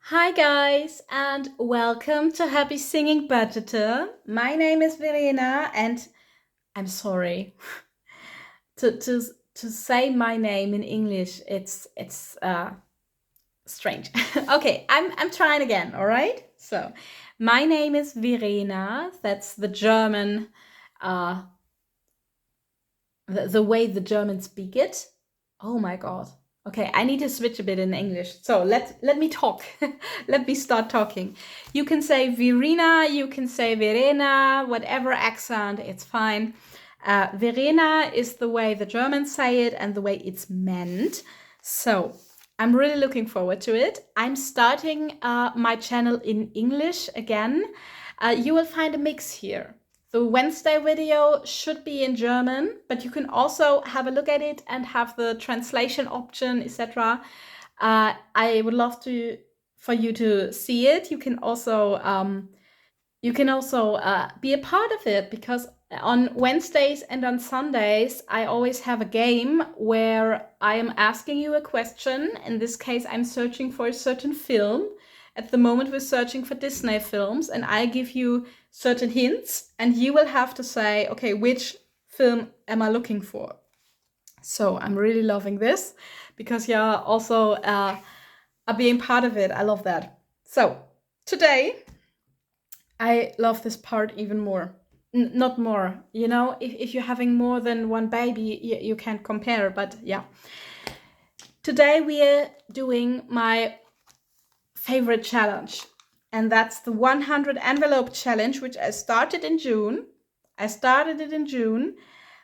Hi guys and welcome to Happy Singing Budgeter. My name is Verena and I'm sorry to to to say my name in English. It's strange. Okay, I'm trying again, all right? So, my name is Verena. That's the German uh the way the Germans speak it. Oh my god. Okay, I need to switch a bit in English. So let me talk. Let me start talking. You can say Verena, you can say Verena, whatever accent, it's fine. Verena is the way the Germans say it and the way it's meant. So I'm really looking forward to it. I'm starting my channel in English again. You will find a mix here. The Wednesday video should be in German, but you can also have a look at it and have the translation option, etc. I would love for you to see it. You can also be a part of it because on Wednesdays and on Sundays, I always have a game where I am asking you a question. In this case, I'm searching for a certain film. At the moment, we're searching for Disney films, and I give you certain hints, and you will have to say, okay, which film am I looking for? So I'm really loving this because you're also are being part of it. I love that. So today, I love this part even more. Not more, if you're having more than one baby, you can't compare, but yeah. Today we are doing my favorite challenge, and that's the 100 envelope challenge, which I started in June. I started it in June.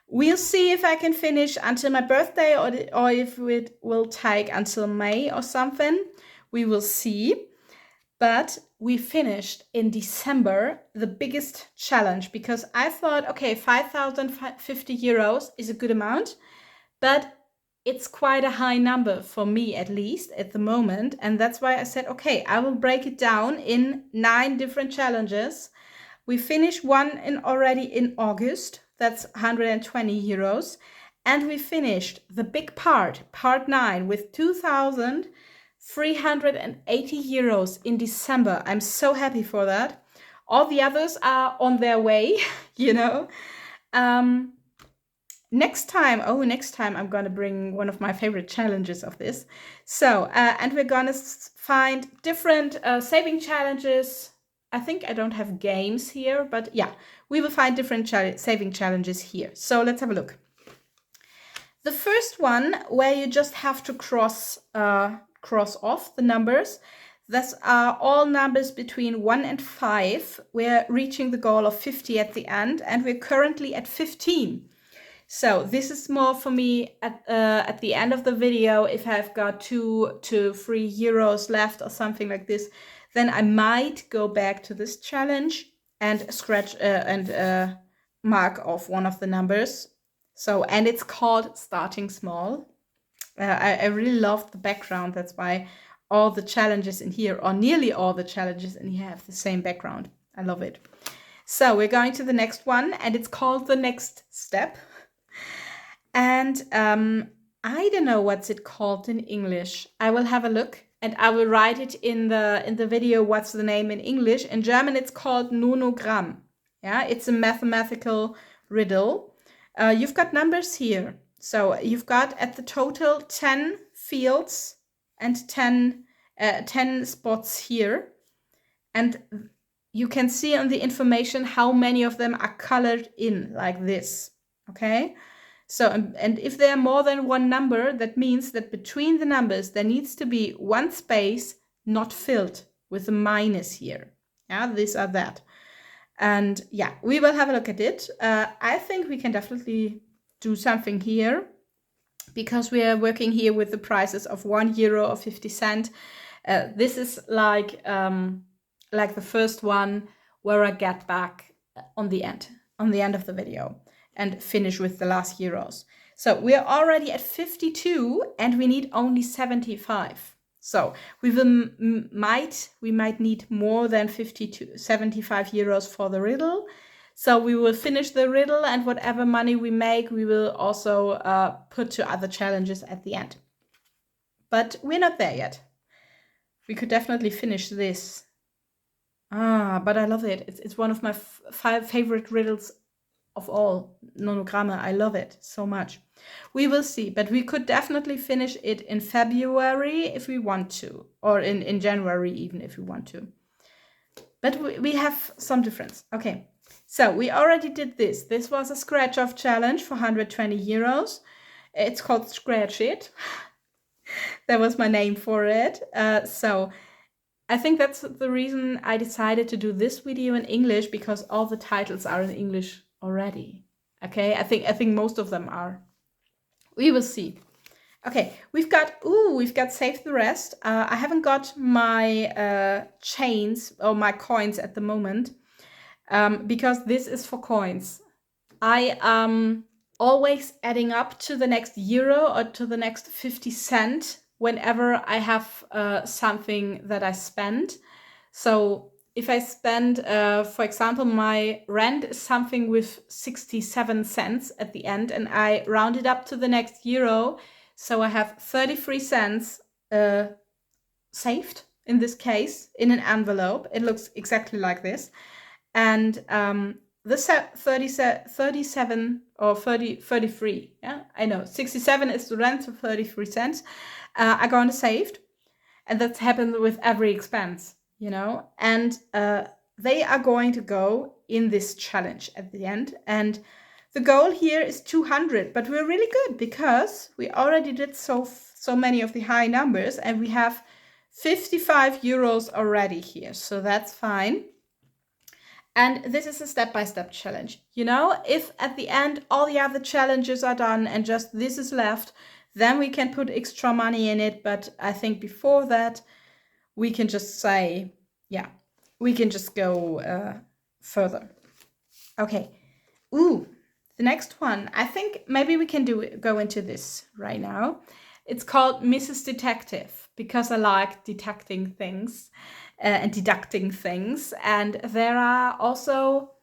We'll see if I can finish until my birthday or if it will take until May or something. We will see. But we finished in December the biggest challenge because I thought, okay, 5,050 euros is a good amount, but it's quite a high number for me, at least at the moment. And that's why I said, okay, I will break it down in 9 different challenges. We finished one already in August. That's 120 euros. And we finished the big part 9, with 2,380 euros in December. I'm so happy for that. All the others are on their way, you know. Next time I'm gonna bring one of my favorite challenges of this. So, and we're gonna find different saving challenges. I think I don't have games here, but yeah, we will find different saving challenges here. So let's have a look. The first one, where you just have to cross off the numbers. Those are all numbers between 1 and 5. We're reaching the goal of 50 at the end, and we're currently at 15. So this is more for me at the end of the video. If I've got 2 to 3 euros left or something like this, then I might go back to this challenge and scratch and mark off one of the numbers. So, and it's called Starting Small. I really love the background. That's why all the challenges in here, or nearly all the challenges in here, have the same background. I love it. So we're going to the next one, and it's called The Next Step. And I don't know what's it called in English. I will have a look and I will write it in the video. What's the name in English? In German, it's called Nonogramm. Yeah, it's a mathematical riddle. You've got numbers here. So you've got at the total 10 fields and 10 spots here. And you can see on the information how many of them are colored in like this. Okay. So, and if there are more than one number, that means that between the numbers, there needs to be one space not filled with a minus here. Yeah, these are that. And yeah, we will have a look at it. I think we can definitely do something here because we are working here with the prices of €1 or 50 cents. This is like the first one where I get back on the end of the video and finish with the last euros. So we're already at 52 and we need only 75. So we might need more than 75 euros for the riddle. So we will finish the riddle, and whatever money we make, we will also put to other challenges at the end. But we're not there yet. We could definitely finish this. But I love it. It's one of my 5 favorite riddles of all. Nonogramme. I love it so much. We will see, but we could definitely finish it in February if we want to, or in January even if we want to. But we have some difference. Okay, so we already did this. This was a scratch-off challenge for 120 euros. It's called Scratch It. That was my name for it. So I think that's the reason I decided to do this video in English, because all the titles are in English already. Okay, I think most of them are. We will see. Okay, we've got Save the Rest. I haven't got my chains or my coins at the moment, because this is for coins. I am always adding up to the next euro or to the next 50 cent whenever I have something that I spend. So if I spend, for example, my rent is something with 67 cents at the end, and I round it up to the next euro, so I have 33 cents saved, in this case, in an envelope. It looks exactly like this. And the 37 or 33, yeah, I know, 67 is the rent, so 33 cents are going to saved. And that's happened with every expense, you know, and they are going to go in this challenge at the end. And the goal here is 200, but we're really good because we already did so many of the high numbers, and we have 55 euros already here, so that's fine. And this is a step-by-step challenge. You know, if at the end all the other challenges are done and just this is left, then we can put extra money in it. But I think before that, we can just say, yeah, we can just go further. Okay. Ooh, the next one. I think maybe we can go into this right now. It's called Mrs. Detective, because I like detecting things and deducting things. And there are also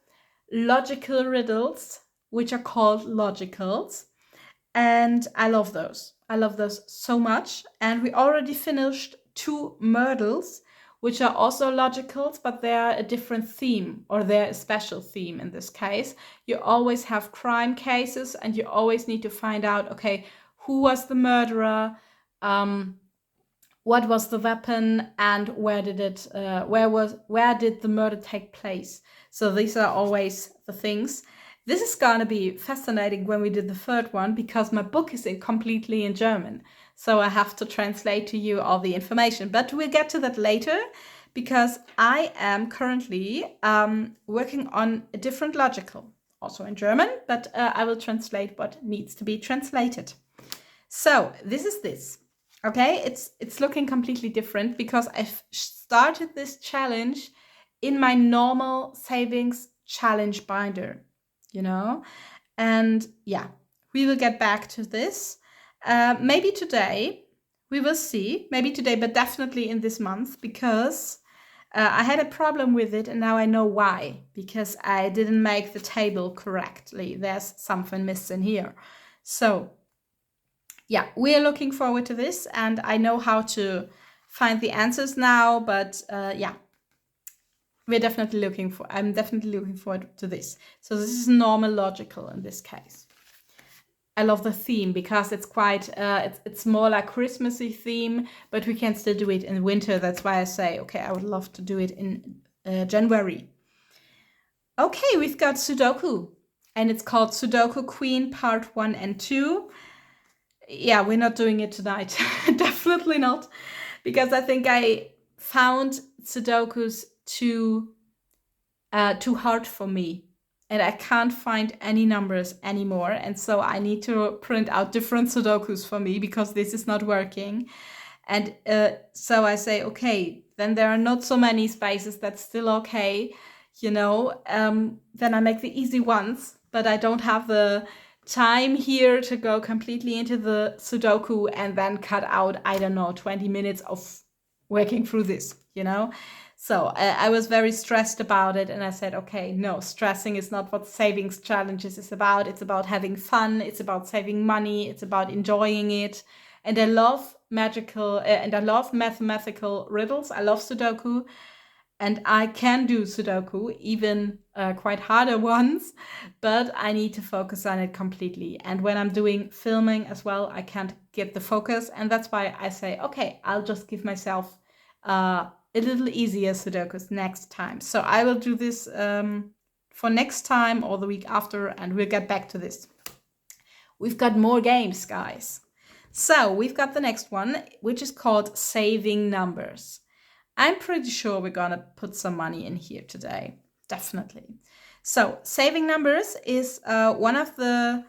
logical riddles, which are called logicals. And I love those. I love those so much. And we already finished 2 Myrtles, which are also logicals, but they're a different theme, or they're a special theme in this case. You always have crime cases, and you always need to find out, okay, who was the murderer, what was the weapon, and where did the murder take place. So these are always the things. This is gonna be fascinating when we did the 3rd one, because my book is completely in German. So I have to translate to you all the information, but we'll get to that later, because I am currently working on a different logical, also in German, but I will translate what needs to be translated. So this is this. Okay, it's looking completely different because I've started this challenge in my normal savings challenge binder, you know? And yeah, we will get back to this. Maybe today, we will see. Maybe today, but definitely in this month, because I had a problem with it, and now I know why. Because I didn't make the table correctly. There's something missing here. So yeah, we are looking forward to this, and I know how to find the answers now, but yeah, I'm definitely looking forward to this. So this is normal logical in this case. I love the theme because it's quite, it's more like Christmassy theme, but we can still do it in winter. That's why I say, okay, I would love to do it in January. Okay, we've got Sudoku, and it's called Sudoku Queen Part 1 and 2. Yeah, we're not doing it tonight. Definitely not. Because I think I found Sudokus too hard for me. And I can't find any numbers anymore. And so I need to print out different Sudokus for me, because this is not working. And so I say, okay, then there are not so many spaces. That's still okay. You know, then I make the easy ones. But I don't have the time here to go completely into the Sudoku and then cut out, I don't know, 20 minutes of working through this, you know? So I was very stressed about it, and I said, okay, no, stressing is not what savings challenges is about. It's about having fun. It's about saving money. It's about enjoying it. And I love magical and I love mathematical riddles. I love Sudoku, and I can do Sudoku, even quite harder ones, but I need to focus on it completely. And when I'm doing filming as well, I can't get the focus. And that's why I say, okay, I'll just give myself a little easier Sudokus next time. So I will do this for next time or the week after, and we'll get back to this. We've got more games, guys. So we've got the next one, which is called Saving Numbers. I'm pretty sure we're gonna put some money in here today, definitely. So saving numbers is one of the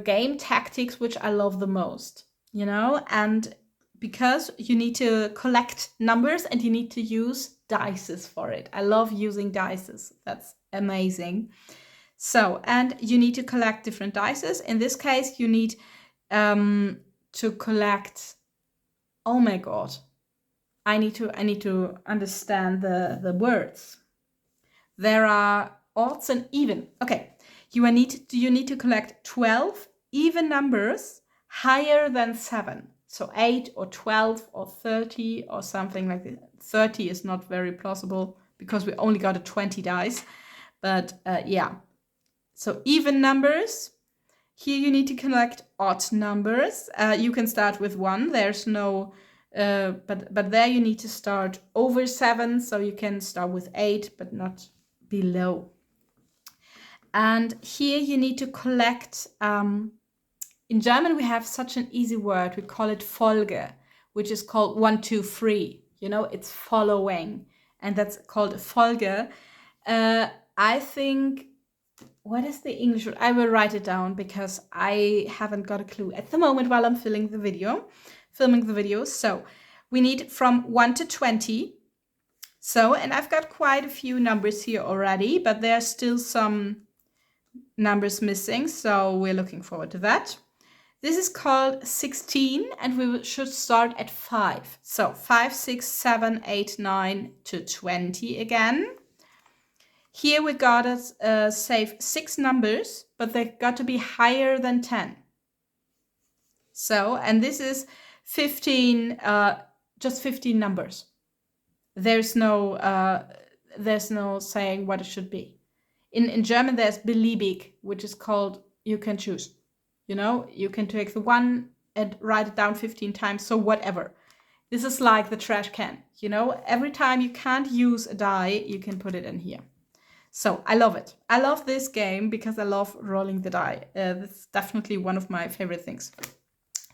game tactics which I love the most, you know, and because you need to collect numbers and you need to use dices for it. I love using dices. That's amazing. So, and you need to collect different dices. In this case, you need to collect, oh my God, I need to understand the words. There are odds and even. Okay, you need to collect 12 even numbers higher than 7. So 8 or 12 or 30 or something like that. 30 is not very plausible because we only got a 20 dice. But yeah, so even numbers. Here you need to collect odd numbers. You can start with 1. There's no... but there you need to start over 7, so you can start with 8, but not below. And here you need to collect, in German we have such an easy word, we call it Folge, which is called 1, 2, 3. You know, it's following, and that's called a Folge. I think, what is the English word? I will write it down because I haven't got a clue at the moment while I'm filming the video. So we need from 1 to 20. So, and I've got quite a few numbers here already, but there's still some numbers missing. So we're looking forward to that. This is called 16, and we should start at 5. So 5, 6, 7, 8, 9 to 20 again. Here we gotta save 6 numbers, but they got to be higher than 10. So, and this is 15, just 15 numbers. There's no saying what it should be. In German, there's beliebig, which is called you can choose. You know, you can take the one and write it down 15 times, so whatever. This is like the trash can, you know, every time you can't use a die, you can put it in here. So I love it. I love this game because I love rolling the die. That's definitely one of my favorite things.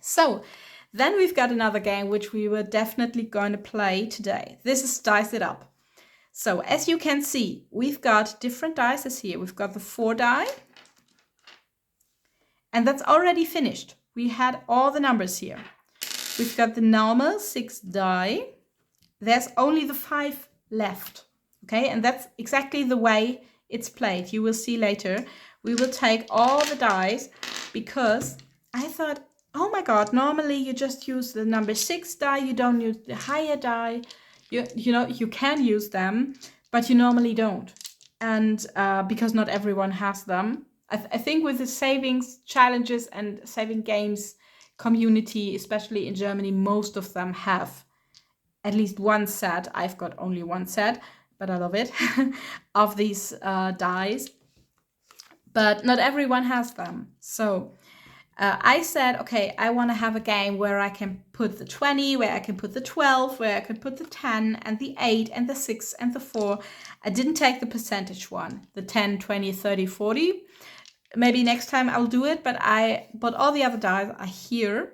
So then we've got another game which we were definitely going to play today. This is Dice It Up. So as you can see, we've got different dices here. We've got the 4 die. And that's already finished. We had all the numbers here. We've got the normal 6 die. There's only the 5 left. Okay, and that's exactly the way it's played. You will see later. We will take all the dice because I thought, oh my God, normally you just use the number 6 die. You don't use the higher die. You know, you can use them, but you normally don't. And because not everyone has them. I think with the savings challenges and saving games community, especially in Germany, most of them have at least one set. I've got only one set, but I love it, of these dies. But not everyone has them. So I said, okay, I want to have a game where I can put the 20, where I can put the 12, where I can put the 10 and the 8 and the 6 and the 4. I didn't take the percentage one, the 10, 20, 30, 40. Maybe next time I'll do it, but all the other dice are here.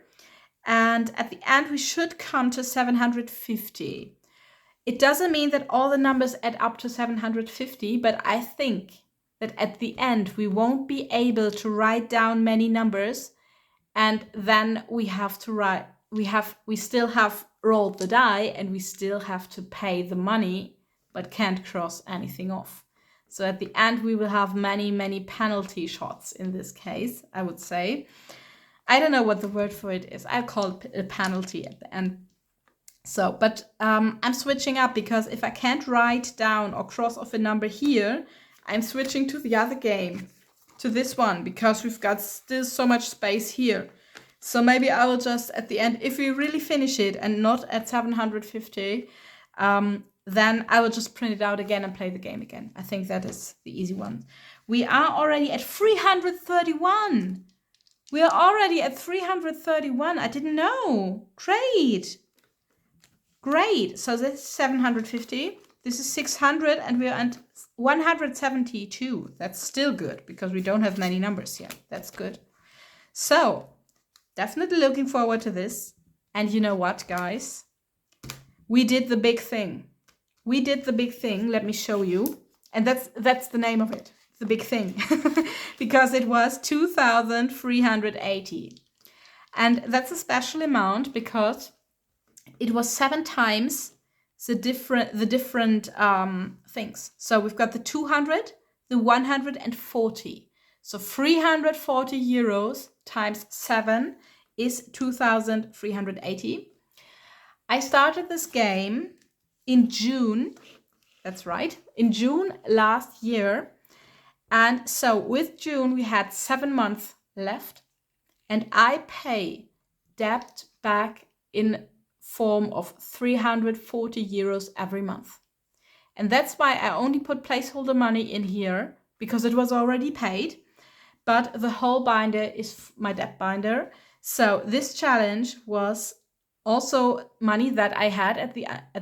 And at the end, we should come to 750. It doesn't mean that all the numbers add up to 750, but I think that at the end, we won't be able to write down many numbers. And then we have to write, we still have rolled the die and we still have to pay the money, but can't cross anything off. So at the end, we will have many, many penalty shots in this case, I would say. I don't know what the word for it is. I call it a penalty at the end. So, but I'm switching up because if I can't write down or cross off a number here, I'm switching to the other game, to this one, because we've got still so much space here. So maybe I will just at the end, if we really finish it and not at 750, then I will just print it out again and play the game again. I think that is the easy one. We are already at 331. We are already at 331. I didn't know. Great. Great. So this is 750. This is 600 and we are at 172. That's still good because we don't have many numbers here. That's good. So definitely looking forward to this. And you know what, guys? We did the big thing. We did the big thing. Let me show you. And that's the name of it. The big thing. Because it was 2,380. And that's a special amount because it was 7 times the different things. So we've got the 200, the 140. So 340 euros times 7 is 2,380. I started this game in June. That's right, in June last year. And so with June, we had 7 months left. And I pay debt back in form of 340 euros every month. And that's why I only put placeholder money in here because it was already paid. But the whole binder is my debt binder. So this challenge was also money that I had at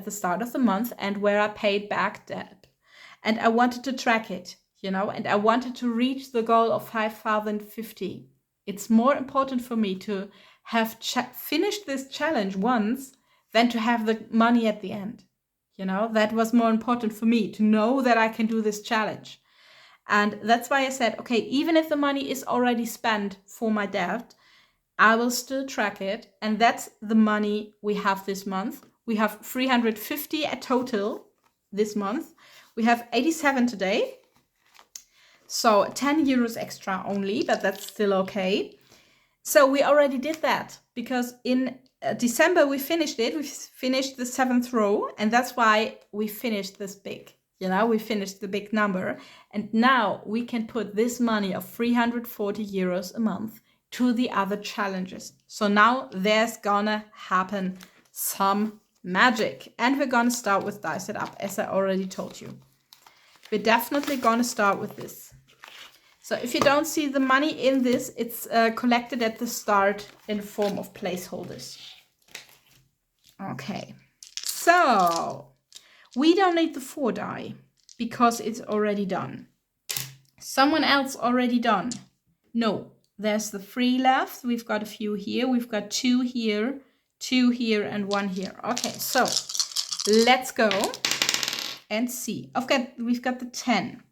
the start of the month and where I paid back debt. And I wanted to track it, you know, and I wanted to reach the goal of 5,050. It's more important for me to have finished this challenge once than to have the money at the end. You know, that was more important for me to know that I can do this challenge. And that's why I said, okay, even if the money is already spent for my debt, I will still track it. And that's the money we have this month. We have 350 at total this month. We have 87 today. So 10 euros extra only, but that's still okay. So we already did that because in December we finished it. We finished the 7th row and that's why we finished this big. You know, we finished the big number. And now we can put this money of 340 euros a month to the other challenges. So now there's gonna happen some magic. And we're gonna start with Dice It Up, as I already told you. We're definitely gonna start with this. So if you don't see the money in this, it's collected at the start in form of placeholders. Okay, so we don't need the 4 die because it's already done. Someone else already done? No, there's the 3 left. We've got a few here. We've got 2 here, 2 here, and 1 here. Okay, so let's go and see. We've got the 10.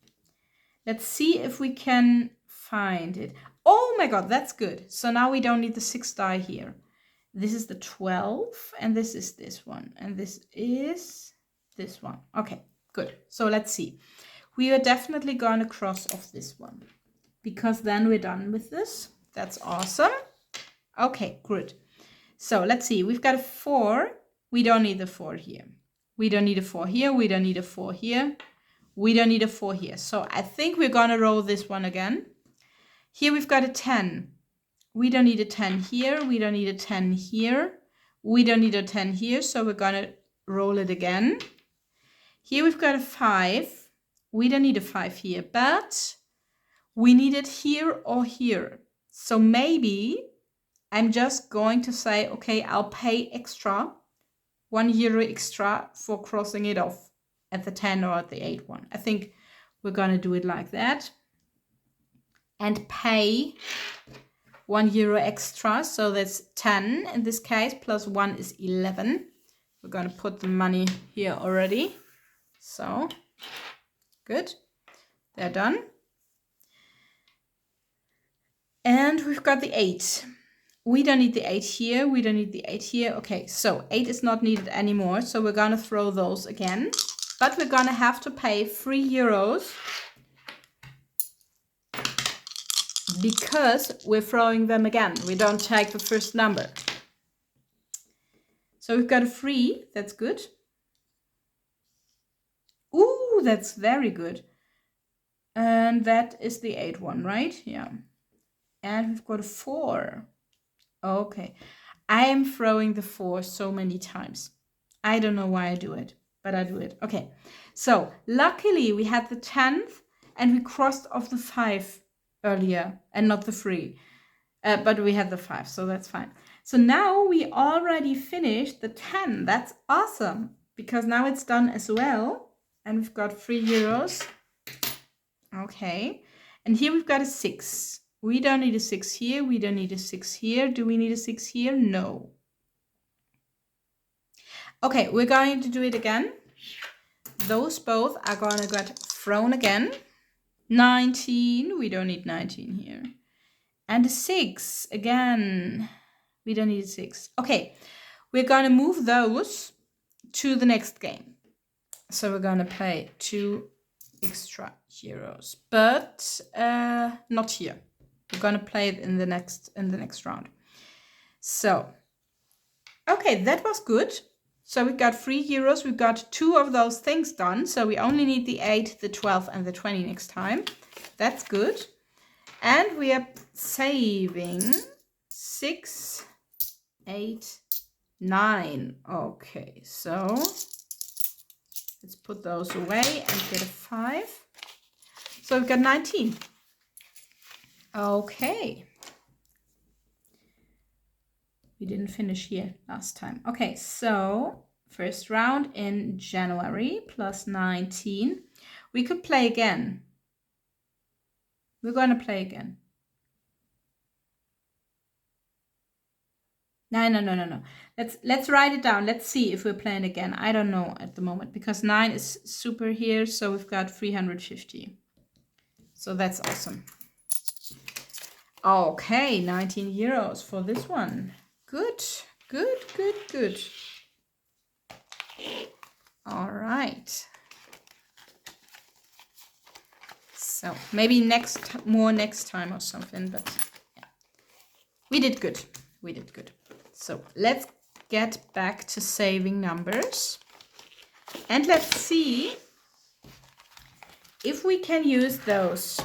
Let's see if we can find it. Oh my god, that's good. So now we don't need the 6 die here. This is the 12, and this is this one, and this is this one. Okay, good. So let's see. We are definitely going to cross off this one because then we're done with this. That's awesome. Okay, good. So let's see. We've got a 4. We don't need the 4 here. We don't need a 4 here. We don't need a 4 here. We don't need a 4 here. So I think we're going to roll this one again. Here we've got a 10. We don't need a 10 here. We don't need a 10 here. We don't need a 10 here. So we're going to roll it again. Here we've got a 5. We don't need a 5 here, but we need it here or here. So maybe I'm just going to say, okay, I'll pay extra, €1 extra for crossing it off at the 10 or at the 8 one. I think we're going to do it like that. And pay €1 extra. So that's 10 in this case, plus 1 is 11. We're going to put the money here already. So, good. They're done. And we've got the 8. We don't need the 8 here. We don't need the 8 here. Okay, so 8 is not needed anymore. So we're going to throw those again. But we're going to have to pay €3 because we're throwing them again. We don't take the first number. So we've got a 3. That's good. Ooh, that's very good. And that is the 8 one, right? Yeah. And we've got a 4. Okay. I am throwing the 4 so many times. I don't know why I do it, but I do it. Okay. So luckily we had the 10th and we crossed off the 5 earlier and not the 3. But we had the 5, so that's fine. So now we already finished the 10. That's awesome because now it's done as well. And we've got 3 euros. Okay. And here we've got a 6. We don't need a 6 here. We don't need a 6 here. Do we need a 6 here? No. Okay, we're going to do it again. Those both are going to get thrown again. 19. We don't need 19 here. And a 6 again. We don't need a 6. Okay, we're going to move those to the next game. So we're going to play 2 extra euros, but not here. We're going to play it in the next round. So, okay, that was good. So we got 3 euros. We got 2 of those things done. So we only need the 8, the 12, and the 20 next time. That's good. And we are saving 6, 8, 9. Okay, so let's put those away and get a 5. So we've got 19. Okay. We didn't finish here last time. Okay, so first round in January plus 19. We could play again. We're going to play again. No. Let's write it down. Let's see if we're playing again. I don't know at the moment because 9 is super here, so we've got 350. So that's awesome. Okay, 19 euros for this one. Good. All right. So maybe more next time or something, but yeah. We did good. So let's get back to saving numbers. And let's see if we can use those.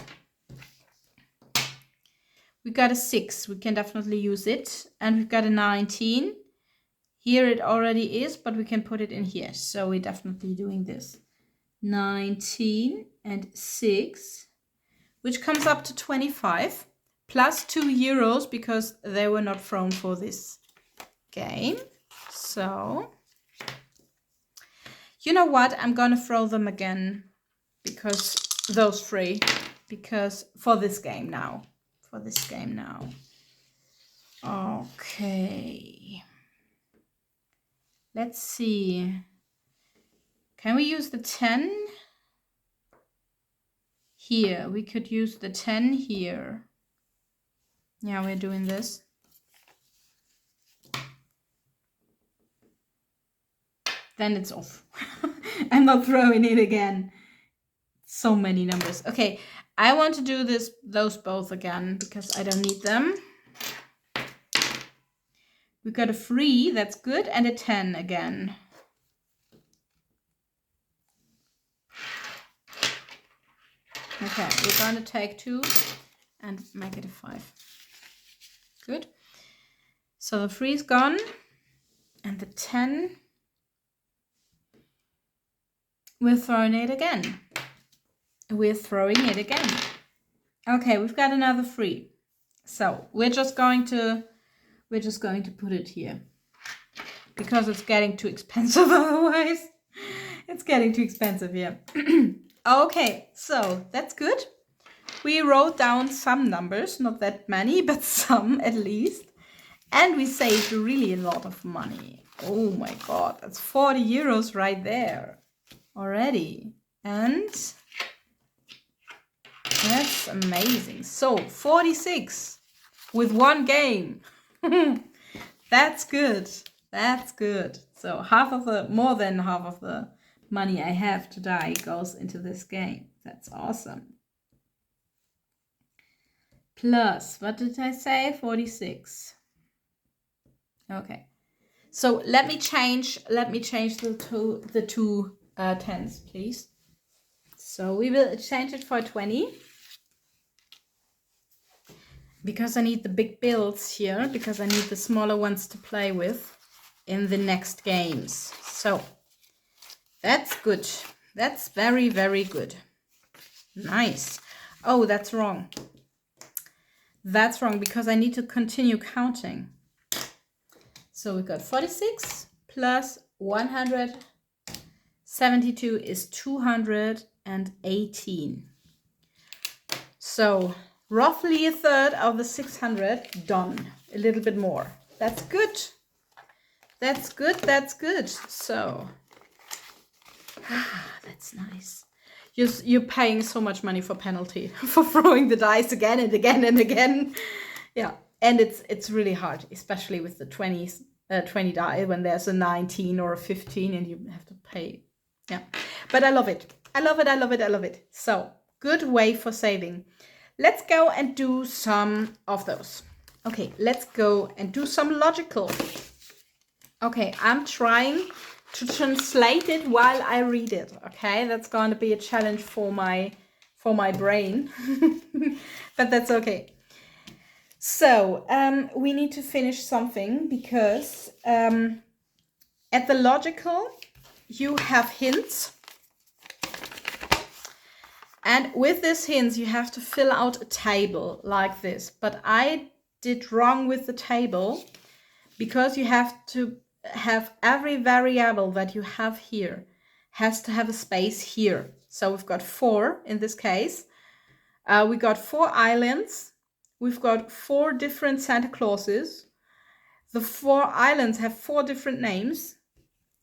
We got a 6. We can definitely use it. And we've got a 19. Here it already is, but we can put it in here. So we're definitely doing this. 19 and 6, which comes up to 25, plus 2 euros because they were not thrown for this game. So, you know what? I'm going to throw them again because those 3, because for this game now. Okay. Let's see. Can we use the 10? Here, we could use the 10 here. Yeah, we're doing this. Then it's off. I'm not throwing it again. So many numbers. Okay, I want to do those both again because I don't need them. We got a 3, that's good, and a 10 again. Okay, we're going to take 2 and make it a 5. Good. So the 3 is gone, and the 10, we're throwing it again. Okay, we've got another 3. So we're just going to put it here because it's getting too expensive otherwise. It's getting too expensive here. Okay, so that's good. We wrote down some numbers, not that many, but some at least. And we saved really a lot of money. Oh my God, that's 40 euros right there already. And that's amazing. So 46 with one game. That's good. So more than half of the money I have today goes into this game. That's awesome. Plus, what did I say? 46. Okay. So let me change the two tens, please. So we will change it for 20. because I need the big builds here, because I need the smaller ones to play with in the next games. So that's good. That's very, very good. Nice. Oh, that's wrong. That's wrong because I need to continue counting. So we got 46 plus 172 is 218. So roughly a third of the 600 done. A little bit more. That's good. That's good. That's good. So that's nice. You're paying so much money for penalty for throwing the dice again and again and again. Yeah, and it's really hard, especially with the 20 die when there's a 19 or a 15 and you have to pay. Yeah, but I love it. I love it. I love it. I love it. So good way for saving. Let's go and do some of those. Okay, let's go and do some logical. Okay, I'm trying to translate it while I read it. Okay, that's going to be a challenge for my brain, but that's okay. So we need to finish something because at the logical you have hints, and with these hints you have to fill out a table like this. But I did wrong with the table because you have to have every variable that you have here has to have a space here. So we've got 4 in this case. We got 4 islands. We've got 4 different Santa Clauses. The 4 islands have 4 different names,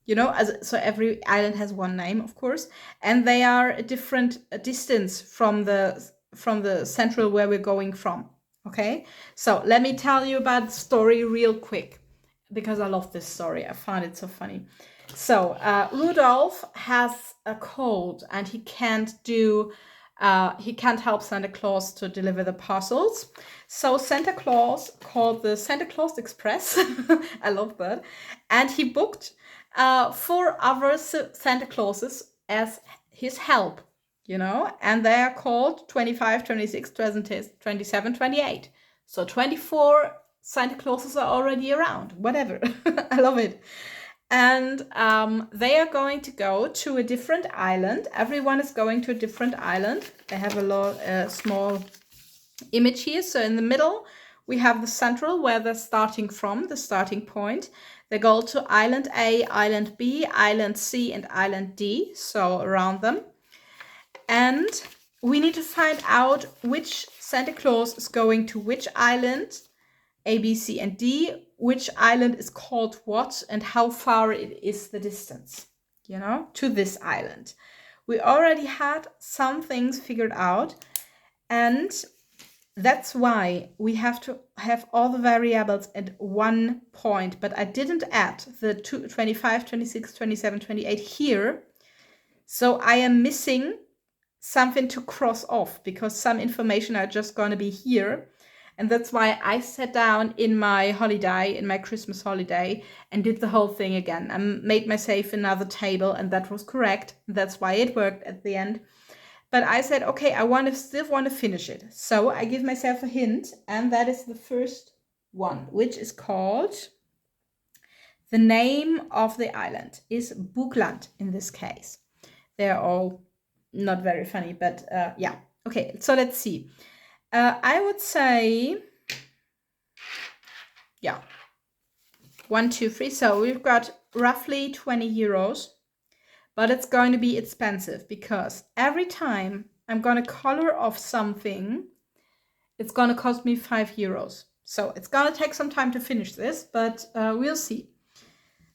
you know, so every island has one name, of course, and they are a different distance from the central where we're going from. Okay, so let me tell you about the story real quick, because I love this story. I found it so funny. So Rudolph has a cold and he can't help Santa Claus to deliver the parcels. So Santa Claus called the Santa Claus Express. I love that. And he booked 4 other Santa Clauses as his help, you know, and they are called 25, 26, 27, 28. So 24 Santa Clauses are already around, whatever. I love it. And they are going to go to a different island. Everyone is going to a different island. They have a small image here. So in the middle, we have the central where they're starting from, the starting point. They go to Island A, Island B, Island C, and Island D, so around them. And we need to find out which Santa Claus is going to which island, A, B, C, and D, which island is called what, and how far it is the distance, you know, to this island. We already had some things figured out, and that's why we have to have all the variables at one point, but I didn't add the 25, 26, 27, 28 here. So I am missing something to cross off because some information are just going to be here. And that's why I sat down in my holiday, in my Christmas holiday, and did the whole thing again. I made myself another table, and that was correct. That's why it worked at the end. But I said, okay, I still want to finish it. So I give myself a hint, and that is the first one, which is called, the name of the island is Buchland in this case. They're all not very funny, but yeah. Okay, so let's see. I would say, yeah, 1, 2, 3. So we've got roughly 20 euros, but it's going to be expensive because every time I'm going to color off something, it's going to cost me 5 euros. So it's going to take some time to finish this, but we'll see.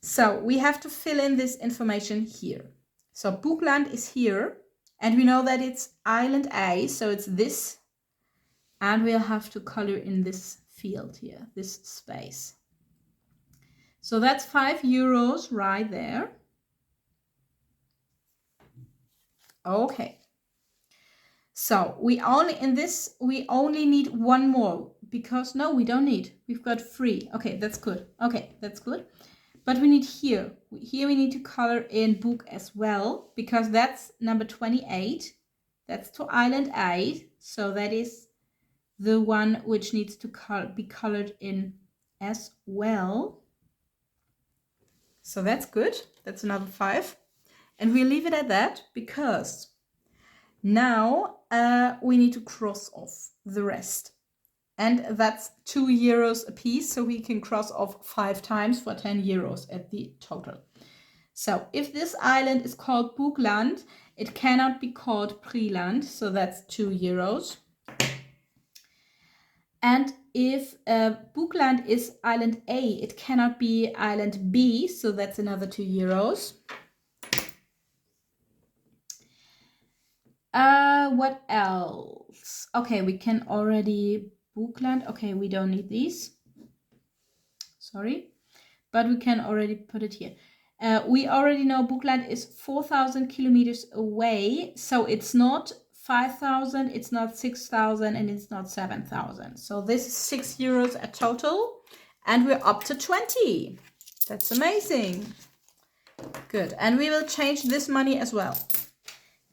So we have to fill in this information here. So Buchland is here, and we know that it's Island A, so it's this. And we'll have to color in this field here, this space. So that's 5 euros right there. Okay. So we only need one more because no, we don't need. We've got 3. Okay, that's good. Okay, that's good. But we need here. Here we need to color in book as well because that's number 28. That's to Island A. So that is the one which needs to be colored in as well. So that's good. That's another 5. And we leave it at that because now we need to cross off the rest. And that's €2 a piece. So we can cross off 5 times for €10 at the total. So if this island is called Bugland, it cannot be called Preland. So that's €2. And if Bugland is island A, it cannot be island B. So that's another €2. What else? Okay, we can already Bugland. Okay, we don't need these. Sorry. But we can already put it here. We already know Bugland is 4,000 kilometers away. So it's not 5,000, it's not 6,000, and it's not 7,000. So this is €6 a total. And we're up to 20. That's amazing. Good. And we will change this money as well.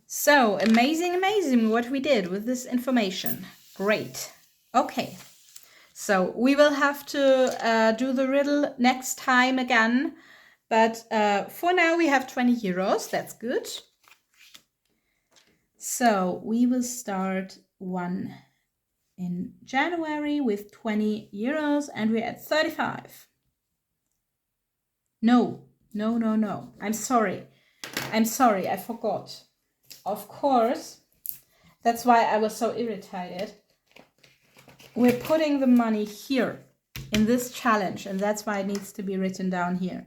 So amazing what we did with this information. Great. Okay. So we will have to do the riddle next time again. But for now we have €20. That's good. So we will start one in January with €20 and we're at 35. No. I'm sorry, I forgot. Of course, that's why I was so irritated. We're putting the money here in this challenge, and that's why it needs to be written down here.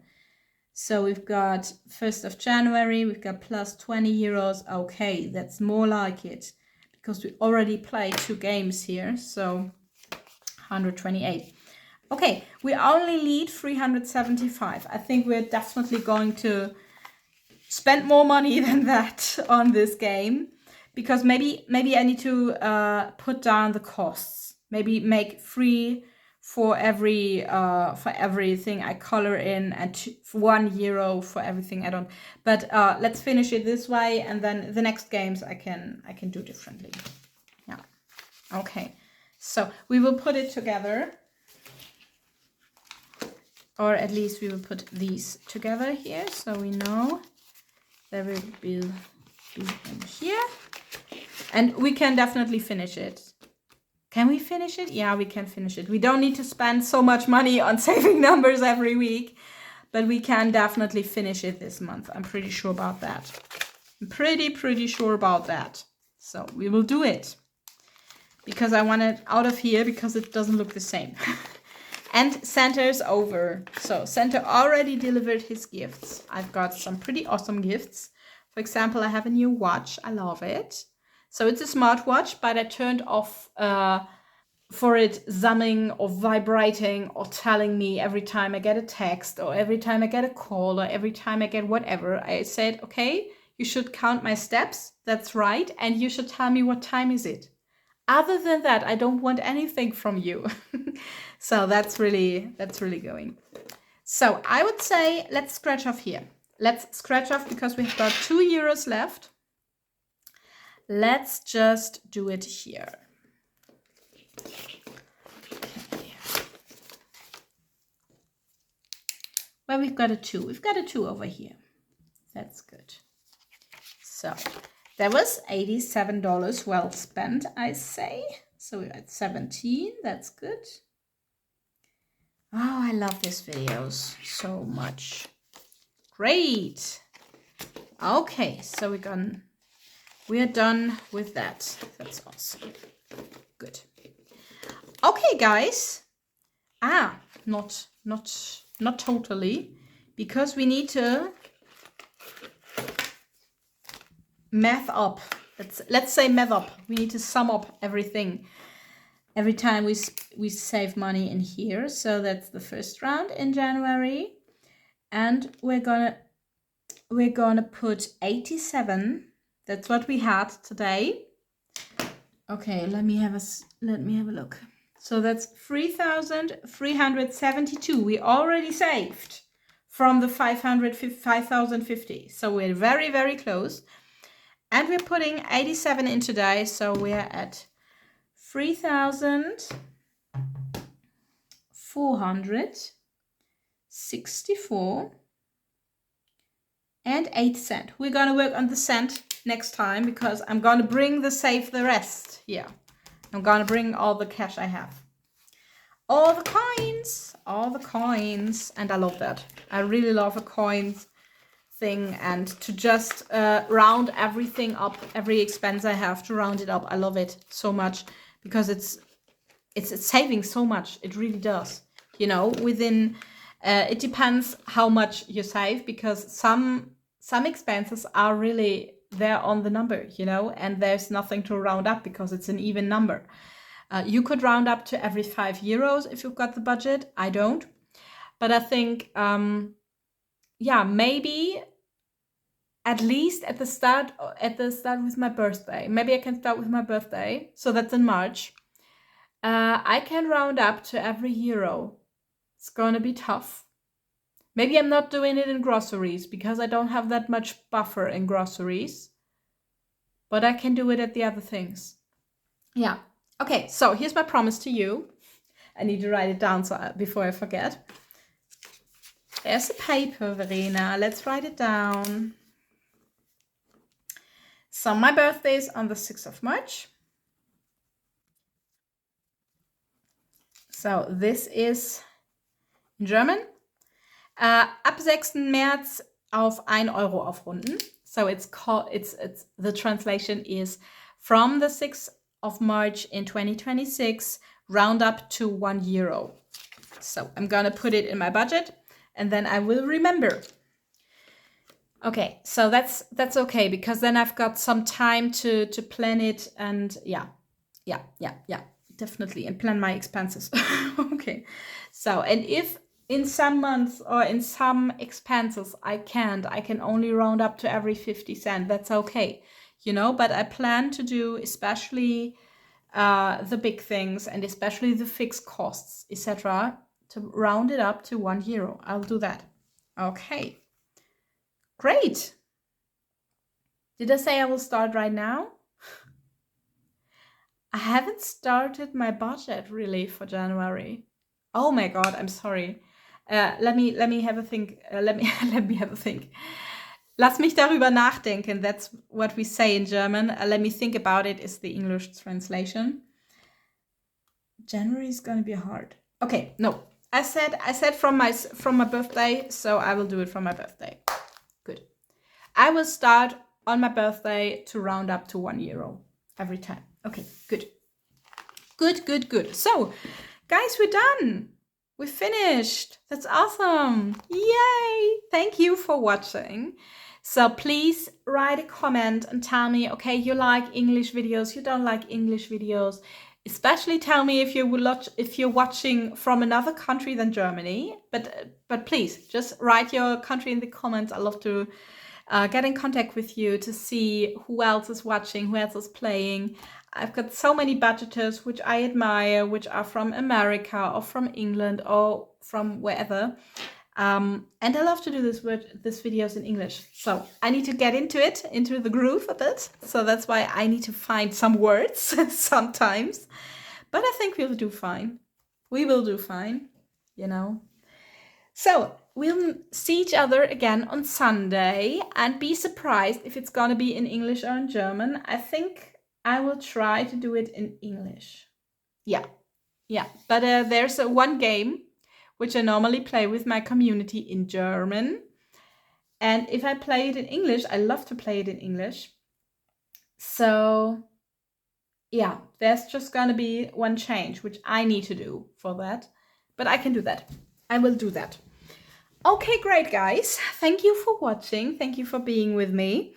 So we've got 1st of January, we've got plus €20. Okay, that's more like it because we already played 2 games here, so 128. Okay, we only need 375. I think we're definitely going to spend more money than that on this game because maybe I need to put down the costs. Maybe make 3 for everything I color in and €1 for everything I don't. But let's finish it this way, and then the next games I can do differently. Yeah. Okay. So we will put it together, or at least we will put these together here, so we know there will be in here, and we can definitely finish it. Can we finish it? Yeah, we can finish it. We don't need to spend so much money on saving numbers every week, but we can definitely finish it this month. I'm pretty sure about that. I'm pretty sure about that. So we will do it because I want it out of here because it doesn't look the same. And Santa's over. So Santa already delivered his gifts. I've got some pretty awesome gifts. For example, I have a new watch. I love it. So it's a smartwatch, but I turned off for it zumming or vibrating or telling me every time I get a text or every time I get a call or every time I get whatever. I said, okay, you should count my steps. That's right. And you should tell me what time is it. Other than that, I don't want anything from you. So that's really going. So I would say let's scratch off here. Let's scratch off because we've got €2 left. Let's just do it here. Okay. Well, we've got a 2. We've got a 2 over here. That's good. So that was $87 well spent, I say. So we're at 17. That's good. Oh, I love these videos so much. Great. Okay, so we are done with that. That's awesome. Good. Okay, guys. Not totally, because we need to math up. Let's say math up. We need to sum up everything. Every time we save money in here. So that's the first round in January, and we're gonna put 87. That's what we had today. Okay, let me have a look. So that's 3,372. We already saved from the 5,050. So we're very, very close. And we're putting 87 in today. So we're at 3,464 and 8 cents. We're gonna work on the cent next time because I'm gonna bring save the rest here. I'm gonna bring all the cash I have. All the coins, and I love that. I really love a coins thing, and to just round everything up, every expense I have, to round it up. I love it so much because it's saving so much. It really does. You know, within it depends how much you save, because some expenses are really there on the number, you know, and there's nothing to round up because it's an even number. You could round up to every €5 if you've got the budget. I don't. But I think, yeah, maybe at least at the start with my birthday. Maybe I can start with my birthday. So that's in March. I can round up to every euro. It's gonna be tough. Maybe I'm not doing it in groceries because I don't have that much buffer in groceries. But I can do it at the other things. Yeah. Okay, so here's my promise to you. I need to write it down before I forget. There's a paper, Verena. Let's write it down. So my birthday is on the 6th of March. So this is in German. Ab 6. März auf 1 Euro aufrunden. So it's the translation is from the 6th of March in 2026, round up to €1. So I'm gonna put it in my budget and then I will remember. Okay, so that's okay, because then I've got some time to plan it, and yeah, definitely, and plan my expenses. Okay, so, and if in some months or in some expenses I can only round up to every 50 cents, that's okay, you know, but I plan to do especially the big things, and especially the fixed costs, etc., to round it up to €1. I'll do that. Okay. Great. Did I say I will start right now? I haven't started my budget really for January. Oh my God, I'm sorry. Let me have a think. Let me have a think. Lass mich darüber nachdenken. That's what we say in German. Let me think about it is the English translation. January is gonna be hard. Okay, no. I said from my birthday, so I will do it from my birthday. Good. I will start on my birthday to round up to €1 every time. Okay, good. Good. So, guys, we're done. We finished. That's awesome. Yay! Thank you for watching. So please write a comment and tell me, okay, you like English videos, you don't like English videos. Especially tell me if you're watching from another country than Germany. But please, just write your country in the comments. I love to get in contact with you to see who else is watching, who else is playing. I've got so many budgeters which I admire, which are from America or from England or from wherever. And I love to do this videos in English. So I need to get into the groove a bit. So that's why I need to find some words sometimes. But I think we'll do fine. We will do fine, you know. So we'll see each other again on Sunday, and be surprised if it's gonna be in English or in German. I think I will try to do it in English. Yeah. But there's one game which I normally play with my community in German. And if I play it in English, I love to play it in English. So yeah, there's just gonna be one change, which I need to do for that. But I can do that. I will do that. Okay, great, guys. Thank you for watching. Thank you for being with me.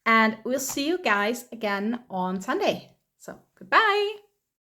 And we'll see you guys again on Sunday. So, goodbye.